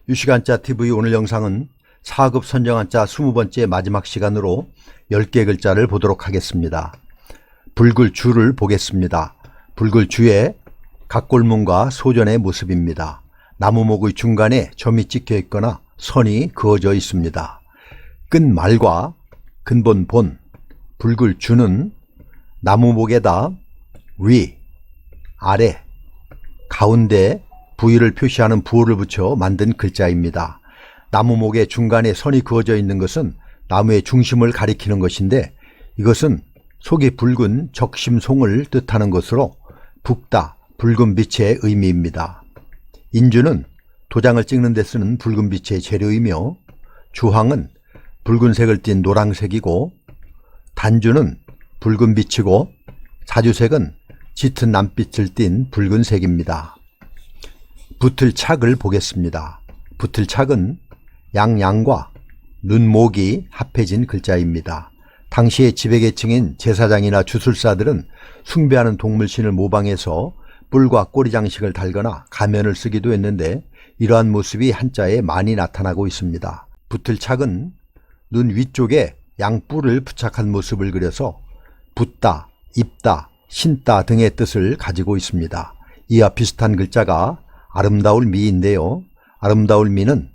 유시간자 TV 오늘 영상은 4급 선정한자 20번째 마지막 시간으로 10개 글자를 보도록 하겠습니다. 붉을주를 보겠습니다. 붉을주의 각골문과 소전의 모습입니다. 나무목의 중간에 점이 찍혀 있거나 선이 그어져 있습니다. 끝말과 근본 본, 붉을주는 나무목에다 위, 아래, 가운데 부위를 표시하는 부호를 붙여 만든 글자입니다. 나무목의 중간에 선이 그어져 있는 것은 나무의 중심을 가리키는 것인데, 이것은 속이 붉은 적심송을 뜻하는 것으로 붉다, 붉은 빛의 의미입니다. 인주는 도장을 찍는 데 쓰는 붉은 빛의 재료이며, 주황은 붉은색을 띤 노란색이고, 단주는 붉은 빛이고, 자주색은 짙은 남빛을 띤 붉은색입니다. 붙을착을 보겠습니다. 붙을착은 양양과 눈목이 합해진 글자입니다. 당시의 지배계층인 제사장이나 주술사들은 숭배하는 동물신을 모방해서 뿔과 꼬리 장식을 달거나 가면을 쓰기도 했는데, 이러한 모습이 한자에 많이 나타나고 있습니다. 붙을착은 눈 위쪽에 양뿔을 부착한 모습을 그려서 붓다, 입다, 신다 등의 뜻을 가지고 있습니다. 이와 비슷한 글자가 아름다울 미인데요. 아름다울 미는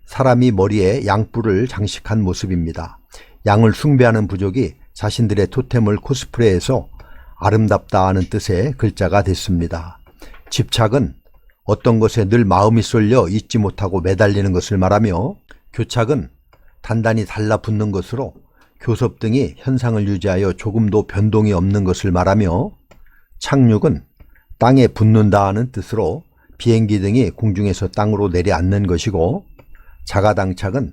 사람이 머리에 양뿔을 장식한 모습입니다. 양을 숭배하는 부족이 자신들의 토템을 코스프레해서 아름답다 하는 뜻의 글자가 됐습니다. 집착은 어떤 것에 늘 마음이 쏠려 잊지 못하고 매달리는 것을 말하며, 교착은 단단히 달라붙는 것으로 교섭 등이 현상을 유지하여 조금도 변동이 없는 것을 말하며, 착륙은 땅에 붙는다 하는 뜻으로 비행기 등이 공중에서 땅으로 내려앉는 것이고, 자가당착은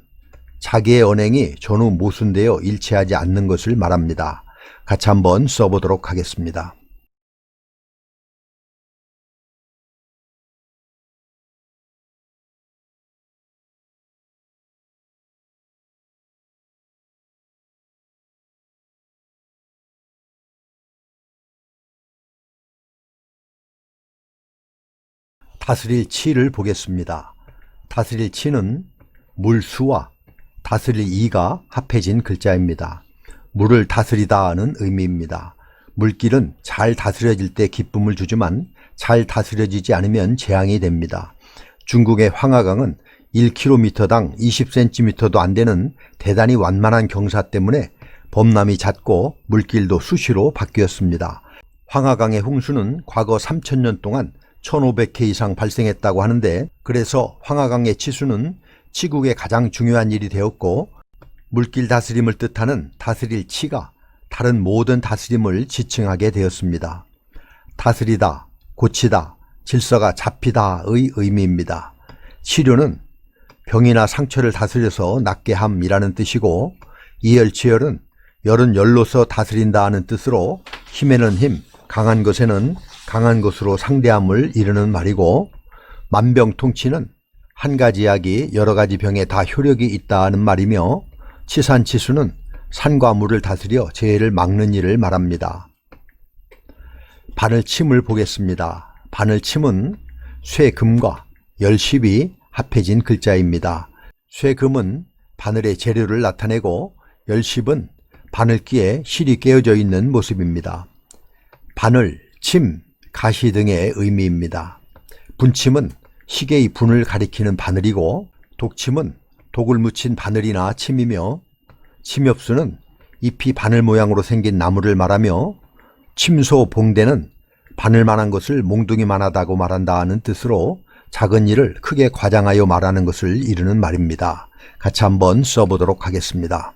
자기의 언행이 전후 모순되어 일치하지 않는 것을 말합니다. 같이 한번 써보도록 하겠습니다. 다스릴 치를 보겠습니다. 다스릴 치는 물수와 다스릴 이가 합해진 글자입니다. 물을 다스리다는 의미입니다. 물길은 잘 다스려질 때 기쁨을 주지만 잘 다스려지지 않으면 재앙이 됩니다. 중국의 황하강은 1km당 20cm도 안 되는 대단히 완만한 경사 때문에 범람이 잦고 물길도 수시로 바뀌었습니다. 황하강의 홍수는 과거 3000년 동안 1500회 이상 발생했다고 하는데, 그래서 황하강의 치수는 치국의 가장 중요한 일이 되었고, 물길 다스림을 뜻하는 다스릴 치가 다른 모든 다스림을 지칭하게 되었습니다. 다스리다, 고치다, 질서가 잡히다의 의미입니다. 치료는 병이나 상처를 다스려서 낫게 함이라는 뜻이고, 이열치열은 열은 열로서 다스린다 하는 뜻으로 힘에는 힘, 강한 것에는 강한 것으로 상대함을 이르는 말이고, 만병통치는 한 가지 약이 여러 가지 병에 다 효력이 있다는 말이며, 치산치수는 산과 물을 다스려 재해를 막는 일을 말합니다. 바늘침을 보겠습니다. 바늘침은 쇠금과 열십이 합해진 글자입니다. 쇠금은 바늘의 재료를 나타내고, 열십은 바늘기에 실이 깨어져 있는 모습입니다. 바늘, 침, 가시 등의 의미입니다. 분침은 시계의 분을 가리키는 바늘이고, 독침은 독을 묻힌 바늘이나 침이며, 침엽수는 잎이 바늘 모양으로 생긴 나무를 말하며, 침소봉대는 바늘만한 것을 몽둥이만하다고 말한다 하는 뜻으로 작은 일을 크게 과장하여 말하는 것을 이르는 말입니다. 같이 한번 써보도록 하겠습니다.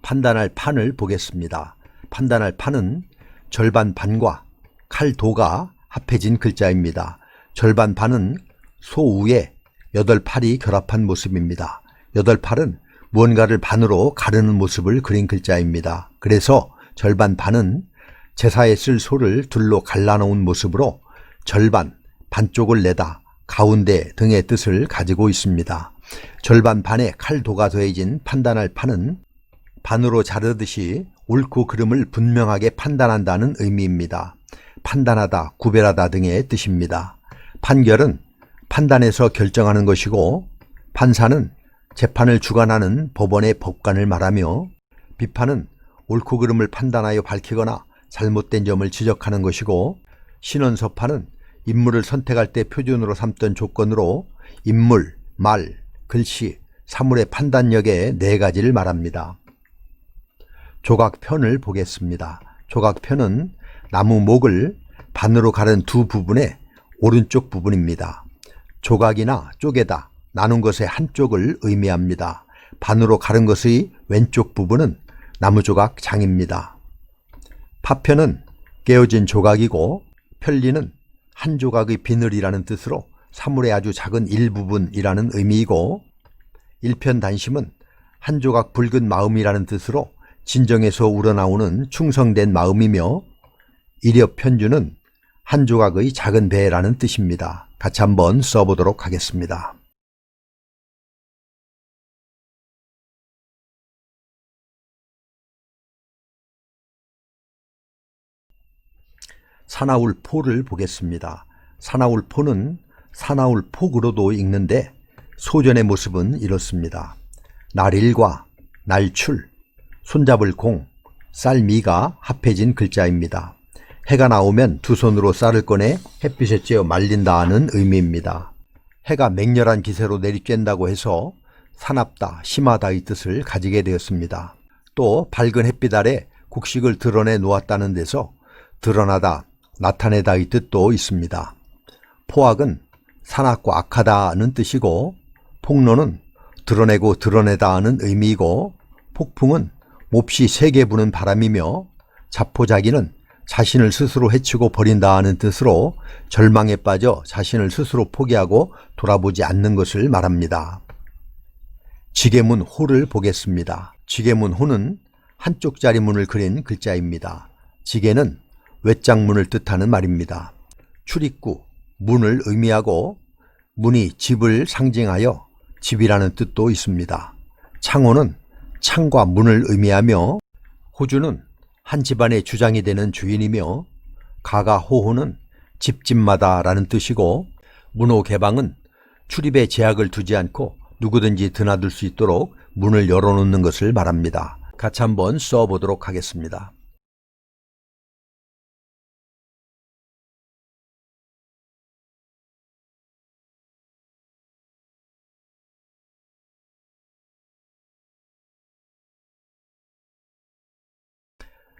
판단할 판을 보겠습니다. 판단할 판은 절반 판과 칼도가 합해진 글자입니다. 절반 판은 소 위에 8팔이 결합한 모습입니다. 8팔은 무언가를 반으로 가르는 모습을 그린 글자입니다. 그래서 절반 판은 제사에 쓸 소를 둘로 갈라놓은 모습으로 절반, 반쪽을 내다, 가운데 등의 뜻을 가지고 있습니다. 절반 반에 칼도가 더해진 판단할 판은 반으로 자르듯이 옳고 그름을 분명하게 판단한다는 의미입니다. 판단하다, 구별하다 등의 뜻입니다. 판결은 판단해서 결정하는 것이고, 판사는 재판을 주관하는 법원의 법관을 말하며, 비판은 옳고 그름을 판단하여 밝히거나 잘못된 점을 지적하는 것이고, 신원서판은 인물을 선택할 때 표준으로 삼던 조건으로 인물, 말, 글씨, 사물의 판단력의 4가지를 말합니다. 조각편을 보겠습니다. 조각편은 나무 목을 반으로 가른 두 부분의 오른쪽 부분입니다. 조각이나 쪼개다, 나눈 것의 한쪽을 의미합니다. 반으로 가른 것의 왼쪽 부분은 나무조각 장입니다. 파편은 깨어진 조각이고, 편리는 한 조각의 비늘이라는 뜻으로 사물의 아주 작은 일부분이라는 의미이고, 일편단심은 한 조각 붉은 마음이라는 뜻으로 진정에서 우러나오는 충성된 마음이며, 일엽편주는 한 조각의 작은 배라는 뜻입니다. 같이 한번 써보도록 하겠습니다. 사나울포를 보겠습니다. 사나울포는 사나울폭으로도 읽는데 소전의 모습은 이렇습니다. 날일과 날출, 손잡을 공, 쌀미가 합해진 글자입니다. 해가 나오면 두 손으로 쌀을 꺼내 햇빛에 쬐어 말린다는 의미입니다. 해가 맹렬한 기세로 내리쬐다고 해서 사납다, 심하다의 뜻을 가지게 되었습니다. 또 밝은 햇빛 아래 곡식을 드러내 놓았다는 데서 드러나다, 나타내다의 뜻도 있습니다. 포악은 사납고 악하다는 뜻이고, 폭로는 드러내고 드러내다는 의미이고, 폭풍은 몹시 세게 부는 바람이며, 자포자기는 자신을 스스로 해치고 버린다는 뜻으로 절망에 빠져 자신을 스스로 포기하고 돌아보지 않는 것을 말합니다. 지게문 호를 보겠습니다. 지게문 호는 한쪽짜리 문을 그린 글자입니다. 지게는 외장문을 뜻하는 말입니다. 출입구, 문을 의미하고, 문이 집을 상징하여 집이라는 뜻도 있습니다. 창호는 창과 문을 의미하며, 호주는 한 집안의 주장이 되는 주인이며, 가가호호는 집집마다라는 뜻이고, 문호개방은 출입에 제약을 두지 않고 누구든지 드나들 수 있도록 문을 열어놓는 것을 말합니다. 같이 한번 써보도록 하겠습니다.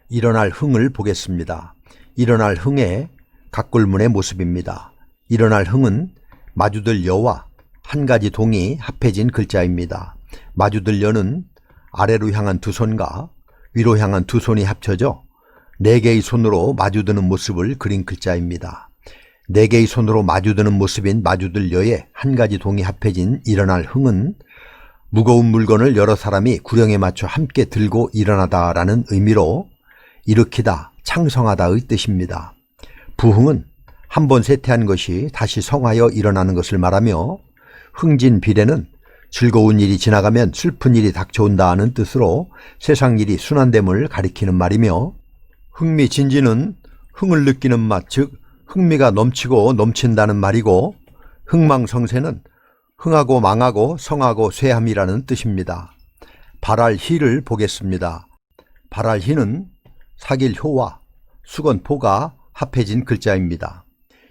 일어날 흥을 보겠습니다. 일어날 흥의 각골문의 모습입니다. 일어날 흥은 마주들 여와 한 가지 동이 합해진 글자입니다. 마주들 여는 아래로 향한 두 손과 위로 향한 두 손이 합쳐져 4개의 손으로 마주드는 모습을 그린 글자입니다. 4개의 손으로 마주드는 모습인 마주들 여의 한 가지 동이 합해진 일어날 흥은 무거운 물건을 여러 사람이 구령에 맞춰 함께 들고 일어나다라는 의미로 일으키다, 창성하다의 뜻입니다. 부흥은 한 번 쇠퇴한 것이 다시 성하여 일어나는 것을 말하며, 흥진비례는 즐거운 일이 지나가면 슬픈 일이 닥쳐온다는 뜻으로 세상 일이 순환됨을 가리키는 말이며, 흥미진진은 흥을 느끼는 맛, 즉 흥미가 넘치고 넘친다는 말이고, 흥망성쇠는 흥하고 망하고 성하고 쇠함이라는 뜻입니다. 발알희를 보겠습니다. 발알희는 사길효와 수건포가 합해진 글자입니다.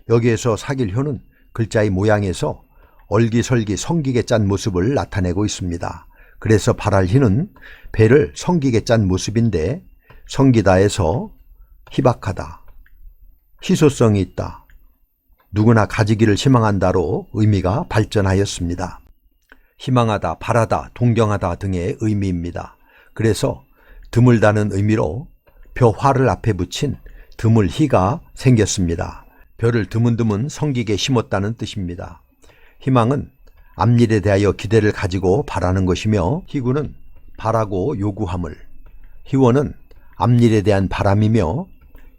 여기에서 사길효는 글자의 모양에서 얼기설기 성기게 짠 모습을 나타내고 있습니다. 그래서 발알희는 배를 성기게 짠 모습인데, 성기다에서 희박하다, 희소성이 있다, 누구나 가지기를 희망한다로 의미가 발전하였습니다. 희망하다, 바라다, 동경하다 등의 의미입니다. 그래서 드물다는 의미로 벼화를 앞에 붙인 드물희가 생겼습니다. 벼를 드문드문 성기게 심었다는 뜻입니다. 희망은 앞일에 대하여 기대를 가지고 바라는 것이며, 희구는 바라고 요구함을, 희원은 앞일에 대한 바람이며,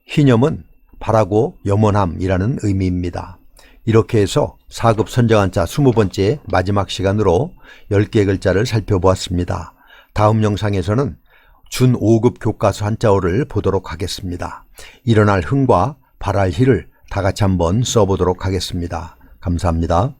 희념은 바라고 염원함이라는 의미입니다. 이렇게 해서 4급 선정한자 20번째 마지막 시간으로 10개의 글자를 살펴보았습니다. 다음 영상에서는 준 5급 교과서 한자어를 보도록 하겠습니다. 일어날 흥과 발할 희를 다 같이 한번 써보도록 하겠습니다. 감사합니다.